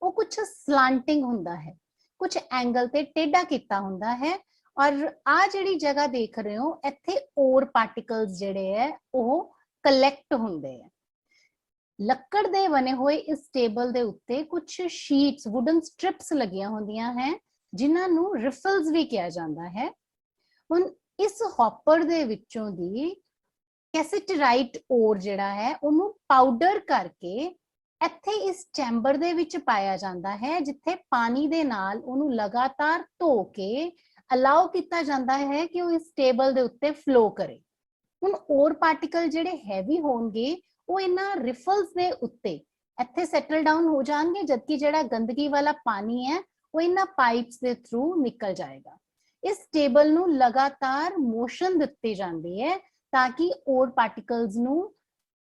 ਉਹ ਕੁਝ ਸਲਾਂਟਿੰਗ ਹੁੰਦਾ ਹੈ, ਕੁਝ ਐਂਗਲ ਤੇ ਟੇਢਾ ਕੀਤਾ ਹੁੰਦਾ ਹੈ, ਔਰ ਆ ਜਿਹੜੀ ਜਗ੍ਹਾ ਦੇਖ ਰਹੇ ਹੋ ਇੱਥੇ ਓਰ ਪਾਰਟੀਕਲਸ ਜਿਹੜੇ ਹੈ ਉਹ ਕਲੈਕਟ ਹੁੰਦੇ ਹੈ। ਲੱਕੜ ਦੇ ਬਣੇ ਹੋਏ ਇਸ ਟੇਬਲ ਦੇ ਉੱਤੇ ਕੁਝ ਸ਼ੀਟਸ, ਵੁਡਨ ਸਟ੍ਰਿਪਸ ਲੱਗੀਆਂ ਹੁੰਦੀਆਂ ਹੈ, ਜਿਨ੍ਹਾਂ ਨੂੰ ਰਿਫਲਸ ਵੀ ਕਿਹਾ ਜਾਂਦਾ ਹੈ। ਹੁਣ ਇਸ ਹੌਪਰ ਦੇ ਵਿੱਚੋਂ ਦੀ ਕੈਸਿਟਰਾਈਟ ਓਰ ਜਿਹੜਾ ਹੈ ਉਹਨੂੰ ਪਾਊਡਰ ਕਰਕੇ ਇੱਥੇ ਇਸ ਚੈਂਬਰ ਦੇ ਵਿੱਚ ਪਾਇਆ ਜਾਂਦਾ ਹੈ, ਜਿੱਥੇ ਪਾਣੀ ਦੇ ਨਾਲ ਉਹਨੂੰ ਲਗਾਤਾਰ ਧੋ ਕੇ ਅਲਾਉ ਕੀਤਾ ਜਾਂਦਾ ਹੈ ਕਿ ਉਹ ਇਸ ਟੇਬਲ ਦੇ ਉੱਤੇ ਫਲੋ ਕਰੇ। ਹੁਣ ਓਰ ਪਾਰਟੀਕਲ ਜਿਹੜੇ ਹੈਵੀ ਹੋਣਗੇ ਉਹ ਇਹਨਾਂ ਰਿਫਲਸ ਦੇ ਉੱਤੇ ਇੱਥੇ ਸੈਟਲ ਡਾਊਨ ਹੋ ਜਾਣਗੇ, ਜਦਕਿ ਜਿਹੜਾ ਗੰਦਗੀ ਵਾਲਾ ਪਾਣੀ ਹੈ ਉਹ ਇਹਨਾਂ ਪਾਈਪਸ ਦੇ ਥਰੂ ਨਿਕਲ ਜਾਏਗਾ। ਇਸ ਟੇਬਲ ਨੂੰ ਲਗਾਤਾਰ ਮੋਸ਼ਨ ਦਿੱਤੀ ਜਾਂਦੀ ਹੈ ਤਾਂ ਕਿ ਓਰ ਪਾਰਟੀਕਲਸ ਨੂੰ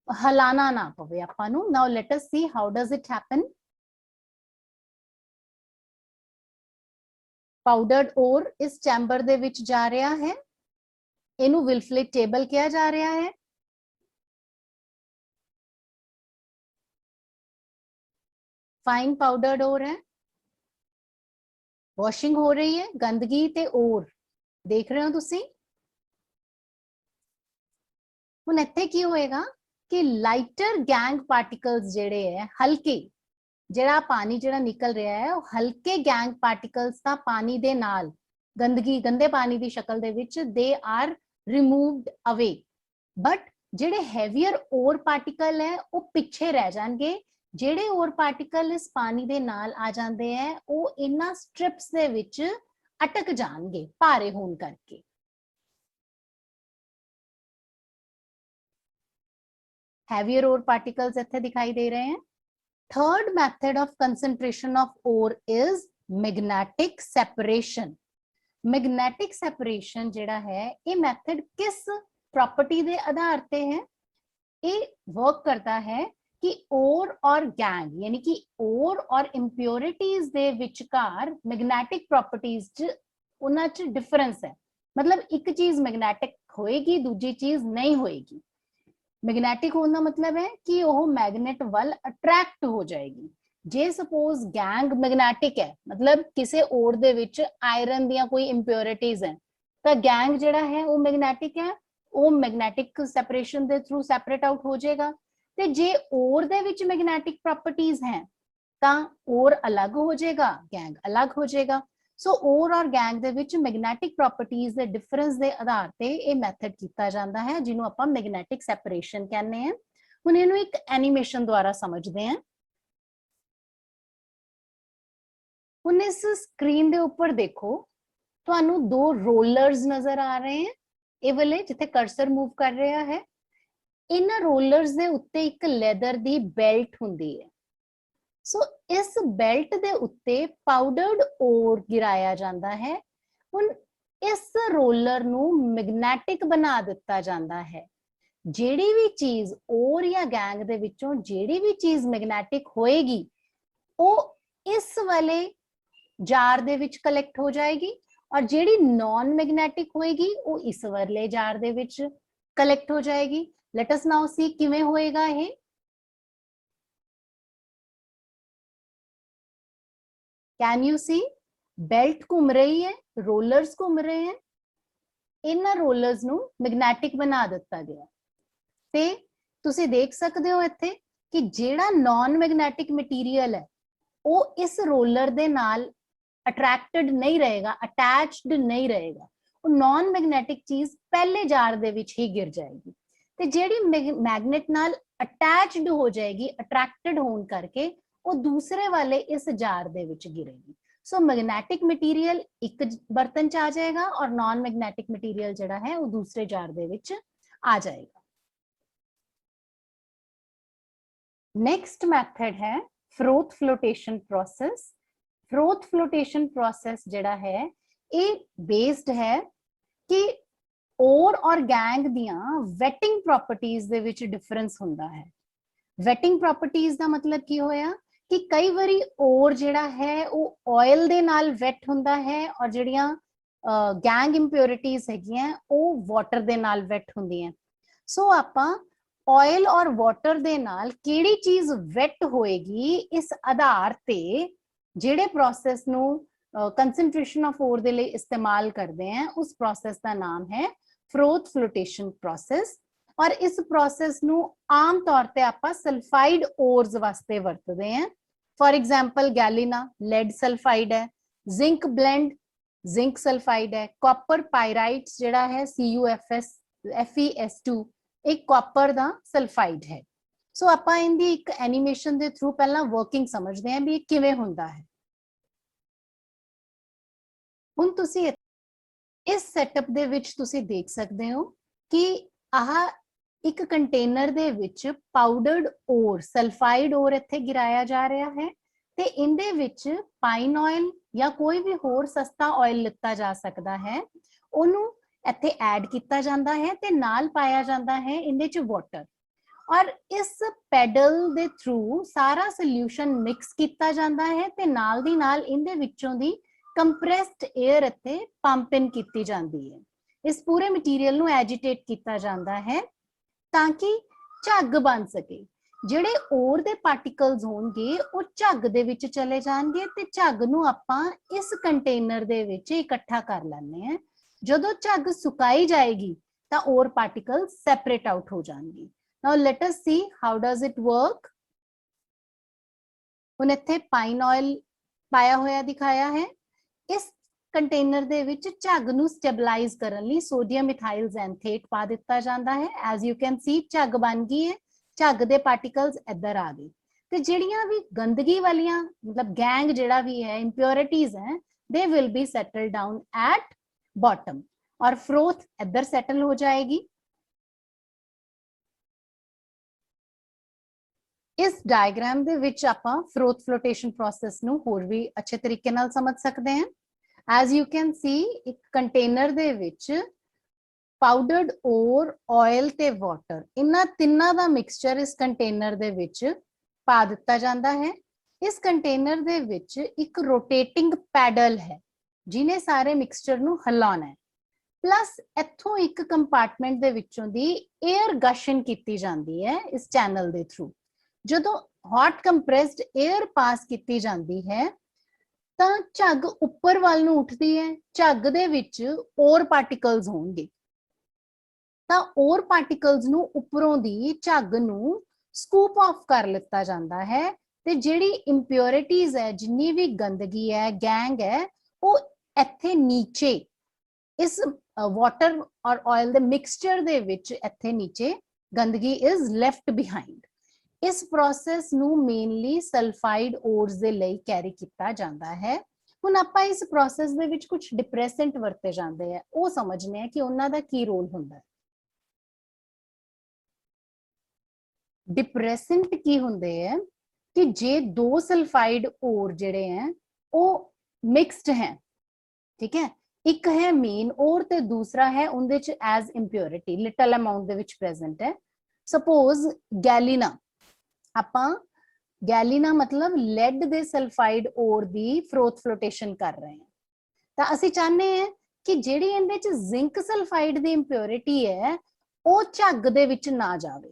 ਹਲਾਣਾ ਨਾ ਪਵੇ ਆਪਾਂ ਨੂੰ। Now let us see how does it happen. Powdered ore ਇਸ ਚੈਂਬਰ ਦੇ ਵਿੱਚ ਜਾ ਰਿਹਾ ਹੈ, ਇਹਨੂੰ ਵਿਲਫਲੇ ਟੇਬਲ ਕਿਹਾ ਜਾ ਰਿਹਾ ਹੈ। फाइन पाउडर्ड ओर है, वॉशिंग हो रही है, गंदगी ते ओर देख रहे हो तुसी। हुण इत्थे की होएगा कि लाइटर गैंग पार्टिकल्स जेड़े है हल्के, जेड़ा पानी जेड़ा निकल रहा है वो हल्के गैंग पार्टिकल्स ता पानी दे नाल गंदगी गंदे पानी दी शक्ल दे विच they are removed away, but जेड़े हैवियर ओर पार्टिकल है वो पिछे रह जाएंगे। ਜਿਹੜੇ ਹੋਰ ਪਾਰਟੀਕਲ ਇਸ ਪਾਣੀ ਦੇ ਨਾਲ ਆ ਜਾਂਦੇ ਹੈ ਉਹ ਇਹਨਾਂ ਸਟ੍ਰਿਪਸ ਦੇ ਵਿੱਚ ਅਟਕ ਜਾਣਗੇ ਭਾਰੇ ਹੋਣ ਕਰਕੇ। ਹੈਵੀਅਰ ਓਰ ਪਾਰਟੀਕਲਸ ਇੱਥੇ ਦਿਖਾਈ ਦੇ ਰਹੇ ਹਨ। Third method of concentration of ore is magnetic separation. Magnetic separation ਜਿਹੜਾ ਹੈ ਇਹ ਮੈਥਡ ਕਿਸ ਪ੍ਰੋਪਰਟੀ ਦੇ ਆਧਾਰ ਤੇ ਹੈ? ਇਹ ਵਰਕ ਕਰਦਾ ਹੈ कि ओर और गैंग यानी कि ओर और इंप्योरिटीज दे विचकार मैग्नेटिक प्रॉपर्टीज च उन्हां च डिफरेंस है। मतलब एक चीज मैग्नेटिक होएगी दूजी चीज नहीं होएगी। मैग्नेटिक होने का मतलब है कि वह मैग्नेट वल अट्रैक्ट हो जाएगी। जे सपोज गैंग मैग्नेटिक है, मतलब किसी ओर दे विच आयरन दियां कोई इंप्योरिटीज है, तो गैंग जिहड़ा है वो मैग्नेटिक है, वो मैग्नेटिक सैपरेशन दे थ्रू सैपरेट आउट हो जाएगा। ਤੇ ਜੇ ओर ਦੇ ਵਿੱਚ मैग्नेटिक प्रॉपर्टीज हैं ਤਾਂ ओर अलग हो जाएगा, गैंग अलग हो जाएगा। सो ओर और गैंग ਦੇ ਵਿੱਚ मैग्नेटिक प्रॉपर्टीज ਦੇ डिफरेंस ਦੇ ਆਧਾਰ ਤੇ ਇਹ ਮੈਥਡ ਕੀਤਾ ਜਾਂਦਾ ਹੈ, ਜਿਹਨੂੰ ਆਪਾਂ मैग्नेटिक ਸੈਪਰੇਸ਼ਨ ਕਹਿੰਦੇ ਹਾਂ। ਹੁਣ ਇਹਨੂੰ ਇੱਕ ਐਨੀਮੇਸ਼ਨ ਦੁਆਰਾ ਸਮਝਦੇ ਹਾਂ। ਹੁਣ ਇਸ ਸਕਰੀਨ ਦੇ ਉੱਪਰ ਦੇਖੋ, ਤੁਹਾਨੂੰ ਦੋ ਰੋਲਰਸ ਨਜ਼ਰ ਆ ਰਹੇ हैं। ਇਹ ਵਾਲੇ ਜਿੱਥੇ ਕਰਸਰ मूव कर ਰਿਹਾ है, ਇਹਨਾਂ ਰੋਲਰਸ ਦੇ ਉੱਤੇ ਇੱਕ ਲੈਦਰ ਦੀ ਬੈਲਟ ਹੁੰਦੀ ਹੈ। ਸੋ ਇਸ ਬੈਲਟ ਦੇ ਉੱਤੇ ਪਾਊਡਰਡ ਓਰ ਗਿਰਾਇਆ ਜਾਂਦਾ ਹੈ। ਹੁਣ ਇਸ ਰੋਲਰ ਨੂੰ ਮੈਗਨੈਟਿਕ ਬਣਾ ਦਿੱਤਾ ਜਾਂਦਾ ਹੈ। ਜਿਹੜੀ ਵੀ ਚੀਜ਼ ਓਰ ਜਾਂ ਗੈਂਗ ਦੇ ਵਿੱਚੋਂ ਜਿਹੜੀ ਵੀ ਚੀਜ਼ ਮੈਗਨੈਟਿਕ ਹੋਏਗੀ ਉਹ ਇਸ ਵਾਲੇ ਜਾਰ ਦੇ ਵਿੱਚ ਕਲੈਕਟ ਹੋ ਜਾਏਗੀ, ਔਰ ਜਿਹੜੀ ਨॉन मैग्नेटिक होएगी वो इस वाले जार दे विच कलेक्ट हो जाएगी। लेट अस नाउ सी किवें होएगा ये। कैन यू सी बेल्ट घूम रही है, रोलर्स घूम रहे हैं, इन्हां रोलर्स नू मैग्नेटिक बना दिता गया। ते तुसी देख सकते हो इत्थे कि जेड़ा नॉन मैग्नेटिक मटीरियल है वो इस रोलर दे नाल अट्रैक्टेड नहीं रहेगा, अटैच्ड नहीं रहेगा। वो नॉन मैग्नेटिक चीज पहले जार दे विच ही गिर जाएगी ਤੇ ਜਿਹੜੀ ਮੈਗਨੇਟ ਨਾਲ ਅਟੈਚਡ ਹੋ ਜਾਏਗੀ, ਅਟਰੈਕਟਡ ਹੋਣ ਕਰਕੇ ਉਹ ਦੂਸਰੇ ਵਾਲੇ ਇਸ ਜਾਰ ਦੇ ਵਿੱਚ ਗਿਰੇਗੀ। सो मैग्नेटिक मटीरियल एक बर्तन च आ जाएगा और नॉन मैग्नेटिक मटीरियल जिहड़ा है वो दूसरे जार दे विच आ जाएगा। नेक्स्ट मैथड है froth flotation process. Froth flotation process जिहड़ा है ये बेस्ड है कि ओर और गैंग दियां waiting properties they which difference हुंदा है। वेटिंग प्रॉपर्टीज दा मतलब की होया कि कई बारी ओर जिहड़ा है वो ऑयल दे नाल वेट हुंदा है और जिहड़ियां गैंग इंप्योरिटीज हैगियां वो वाटर दे नाल वेट हुंदियां। सो आपां ऑयल और वाटर दे नाल केड़ी चीज वेट होएगी इस आधार ते जिहड़े प्रोसेस नू कंसंट्रेशन ऑफ ओर दे लई इस्तेमाल करते हैं उस प्रोसेस का नाम है फ्रोथ फ्लोटेशन प्रोसेस। और इस प्रोसेस नू आम तौर पे आपां सल्फाइड ओर्स वास्ते वरतदे हैं। For example galena lead sulphide है, जिंक ब्लेंड जिंक सल्फाइड है, कॉपर पायराइट्स जिहड़ा है CuFs FeS2 एक कॉपर दा सल्फाइड है। सो आपां इनदी एक एनीमेशन दे थ्रू पहला वर्किंग समझते हैं भी किवें हुंदा है। हुण तुसी इस सेटअप दे विच तुसी देख सकते हो कि आह एक कंटेनर दे विच पाउडर्ड ओर सल्फाइड ओर इत्थे गिराया जा रहा है ते इंदे विच पाइन ऑयल या कोई भी होर सस्ता ऑयल लिता जा सकता है, ओनू इत्थे ऐड किया जाता है ते नाल पाया जाता है इंदे च वाटर। और इस पैडल दे थ्रू सारा सोल्यूशन मिक्स किया जाता है ते नाल दी नाल इंदे विचों दी कंप्रेस्ड एयर इत्थे पंप इन की जाती है। इस पूरे मटीरियल नू एजिटेट किया जाता है ताकि झग बन सके। जिहड़े ओर दे पार्टिकल्स होणगे वो झग दे विच चले जाणगे ते झग नू आपां इस कंटेनर दे विच इकट्ठा कर लैंदे हैं। जदों झग सुकाई जाएगी तां ओर पार्टिकल्स सैपरेट आउट हो जाणगे। Now let us see how does it work. हुण इत्थे पाइन ऑयल पाया होया दिखाया है। इस कंटेनर दे विच झग नू स्टेबलाइज करन लई सोडियम इथाइल ज़ैंथेट पा दिता जाता है। एज यू कैन सी झग बन गई है, झग दे पार्टिकल्स इधर आ गए ते जिहड़ियां भी गंदगी वालियां मतलब गैंग जिहड़ा भी है इंप्योरिटीज हैं they will be settle down at bottom और फ्रोथ इधर सेटल हो जाएगी। इस डायग्राम दे विच आपां फ्रोथ फ्लोटेशन प्रोसेस नू होर भी अच्छे तरीके नाल समझ सकते हैं। एज यू कैन सी एक कंटेनर दे विच पाउडर्ड ओर ऑयल ते वाटर इन्हां तिन्नां दा मिक्सचर इस कंटेनर दे विच पा दिता जाता है। इस कंटेनर दे विच एक रोटेटिंग पैडल है जिन्हें सारे मिक्सचर नू हिलाना है। प्लस इत्थों एक कंपार्टमेंट दे विचों दी एयर गशन की जाती है इस चैनल दे थ्रू। जदों हॉट कंप्रेस्ड एयर पास की जाती है तां झग उपर वाल नू उठदी है। झग दे विच ओर पार्टिकल्स होणगे तां ओर पार्टिकल्स नू उपरों दी झग नू स्कूप ऑफ कर लिता जाता है ते जिहड़ी इंप्योरिटीज है जिन्नी भी गंदगी है गैंग है वो इत्थे नीचे इस वाटर और ऑयल दे मिक्सचर दे विच इत्थे नीचे गंदगी इज लेफ्ट बिहाइंड। इस प्रोसेस नू मेनली सल्फाइड ओर्स दे लई कैरी किया जाता है। हुण आपां इस प्रोसेस दे विच कुछ डिप्रेसेंट वरते जाते हैं वो समझने हैं कि उन्हां दा की रोल हुंदा है। डिप्रेसेंट की हुंदे हैं कि जे दो सल्फाइड ओर जिहड़े हैं वो मिक्सड हैं, ठीक है, एक है मेन ओर ते दूसरा है उनदे च एज इंप्योरिटी लिटल अमाउंट दे विच प्रेजेंट है। सपोज गैलिना आपां गैलिना मतलब लेड दे सल्फाइड ओर दी फ्रोथ फ्लोटेशन कर रहे हैं तां असीं चाहते हैं कि जिहड़ी इहदे च जिंक सल्फाइड दी इंप्योरिटी है वो झग दे विच ना जावे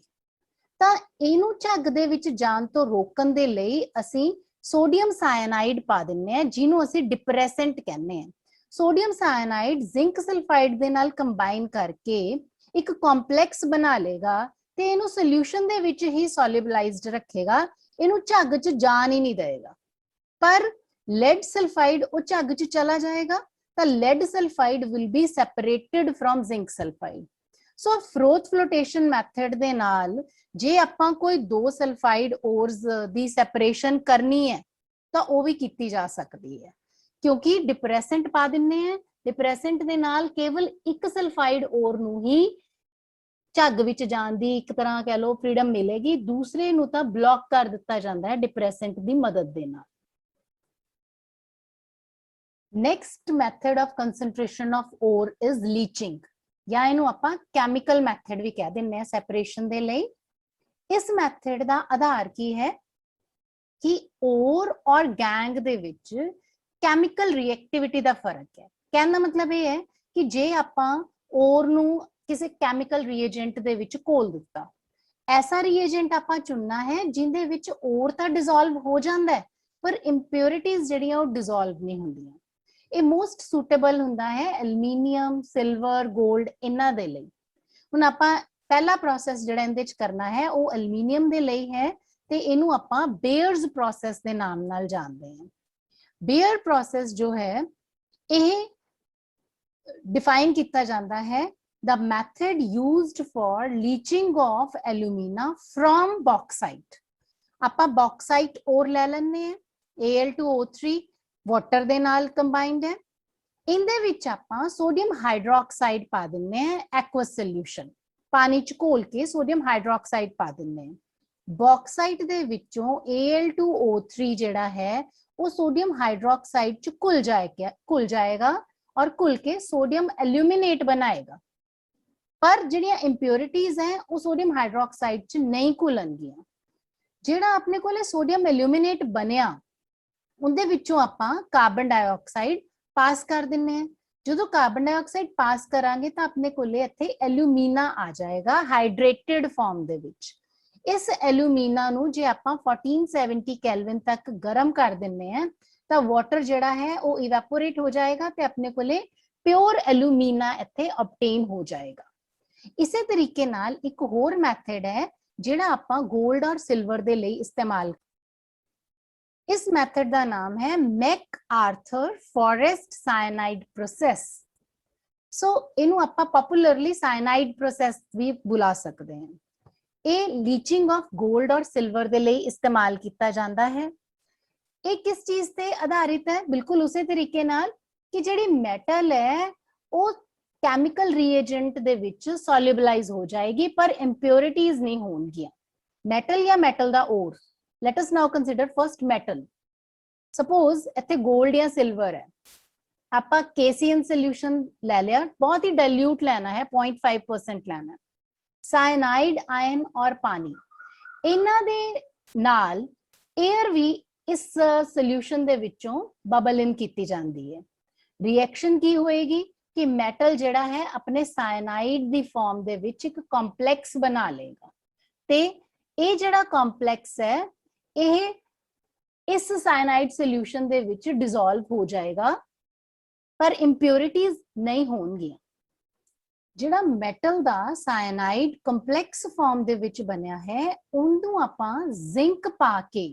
तां इहनूं झग दे विच जाण तो रोकण दे लई असीं सोडियम साइनाइड पा दिंने हैं जिहनूं असीं डिप्रेसेंट कहने हैं। सोडियम साइनाइड जिंक सल्फाइड दे नाल कंबाइन करके एक कॉम्पलैक्स बना लेगा ते इहनूं सोल्यूशन दे विच ही सॉल्युबलाइज्ड रखेगा, इहनूं झग च जान ही नहीं देगा। पर लेड सल्फाइड वो झग च चला जाएगा तो lead sulphide will be separated from zinc sulphide. So froth flotation method दे नाल जे आपां कोई दो सल्फाइड ओर्स दी सैपरेशन करनी है तो वो भी की जा सकती है। क्योंकि डिप्रैसेंट पा दिंने हैं, डिप्रैसेंट दे नाल केवल एक सल्फाइड ओर नूं ही झग विच जाण दी एक तरह कह लो फ्रीडम मिलेगी, दूसरे नूं तां ब्लॉक कर दिता जांदा है डिप्रैसेंट दी मदद दे नाल। Next method of concentration of ore is leaching, या इनू आपां कैमिकल मैथड भी कह दिंने आ सैपरेशन दे लई। इस मैथड दा आधार की है कि ओर और गैंग दे विच कैमिकल रिएक्टिविटी दा फर्क है। कहने दा मतलब ये है कि जे आपां ओर नू किसी कैमिकल रिएजेंट दे विच घोल दिता, ऐसा रिएजेंट आपां चुनना है जिंदे विच ओर तां डिसॉल्व हो जांदा है पर इंप्योरिटीज जिहड़ियां वो डिसॉल्व नहीं हुंदियां। ये मोस्ट सूटेबल हुंदा है एल्यूमीनियम, सिल्वर, गोल्ड इन्हां दे लई। हुण आपां पहला प्रोसेस जिहड़ा इहदे च करना है वो एल्यूमीनियम दे लई है ते इनू आपां बेयर्स प्रोसेस दे नाम नाल जानदे हैं। बेयर प्रोसेस जो है यह डिफाइन किया जाता है the method used for leaching of alumina from bauxite. आपां बॉक्साइट और ले लैंदे हैं, Al2O3 वाटर दे नाल कंबाइंड है, इनदे विच आपां सोडियम हाइड्रोक्साइड पा दिंने हैं एक्वस सोल्यूशन, पानी च घोल के सोडियम हाइड्रोक्साइड पा दिंने हैं। बॉक्साइट दे विचों Al2O3 जिहड़ा है वो सोडियम हाइड्रोक्साइड च घुल जाएगा और घुल के सोडियम एल्यूमिनेट बनाएगा, पर जिहड़ियां इंप्योरिटीज हैं वो सोडियम हाइड्रोक्साइड च नहीं घुलणगियां। जिहड़ा अपने कोले सोडियम एल्यूमिनेट बनिया उनदे विचों आपां कार्बन डाइऑक्साइड पास कर दिंने हैं। जो कार्बन डाइऑक्साइड पास करांगे तो अपने कोले इत्थे एल्यूमीना आ जाएगा हाइड्रेटेड फॉर्म दे विच। इस एल्यूमीना नू जे आपां 1470 केल्विन तक गर्म कर दिंने हैं तो वाटर जिहड़ा है वो इवेपोरेट हो जाएगा ते अपने कोले प्योर एल्यूमीना इत्थे ऑब्टेन हो जाएगा। इसे तरीके नाल एक होर मैथड है जिहड़ा आपां गोल्ड और सिल्वर दे लई इस्तेमाल। इस मैथड का नाम है मैकआर्थर फॉरेस्ट साइनाइड प्रोसेस। सो इनू आपां पॉपुलरली साइनाइड प्रोसेस भी बुला सकते हैं। ये लीचिंग ऑफ गोल्ड और सिल्वर दे लई इस्तेमाल किया जाता है। ये किस चीज पे आधारित है? बिल्कुल उसी तरीके नाल कि जिहड़ी मेटल है वो केमिकल रिएजेंट दे विच सॉल्युबलाइज हो जाएगी पर इंप्योरिटीज नहीं होणगियां। मेटल या मेटल दा ओर, let us now consider first metal. suppose इत्थे गोल्ड या सिल्वर है, आपां KCN सॉल्यूशन ले लिया, बहुत ही डाइल्यूट लेना है, 0.5% लेना है। साइनाइड, आयन और पानी इन्हां दे नाल एयर भी इस सॉल्यूशन दे विचों बबल इन कीती जांदी है। रिएक्शन की होएगी कि मेटल जिहड़ा है अपने साइनाइड दी फॉर्म दे विच एक कॉम्प्लेक्स बना लेगा ते ये जिहड़ा कॉम्प्लेक्स है यह इस साइनाइड सॉल्यूशन दे विच डिसॉल्व हो जाएगा पर इंप्योरिटीज नहीं होणगियां। जिहड़ा मेटल दा साइनाइड कंप्लेक्स फॉर्म दे विच बनिया है उहनूं आपां जिंक पा के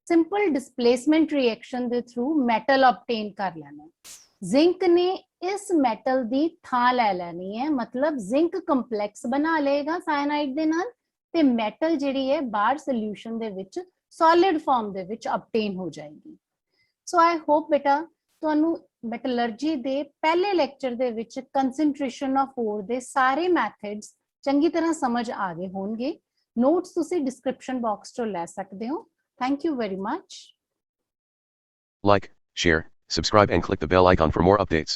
सिंपल डिस्प्लेसमेंट रिएक्शन दे थ्रू मेटल ऑब्टेन कर लेना। जिंक ने इस मेटल दी थां ले लेनी है, मतलब जिंक कंप्लेक्स बना लेगा साइनाइड दे नाल ते मेटल जिहड़ी है बाहर सॉल्यूशन दे विच सॉलिड फॉर्म दे विच ऑब्टेन हो जाएगी। सो आई होप बेटा तुहानू मेटलर्जी दे पहले लेक्चर दे विच कंसंट्रेशन ऑफ ओर दे सारे मैथड्स चंगी तरह समझ आ गए होणगे। नोट्स तुसी डिस्क्रिप्शन बॉक्स चों ले सकदे हो। Thank you very much. Like, share, subscribe and click the bell icon for more updates.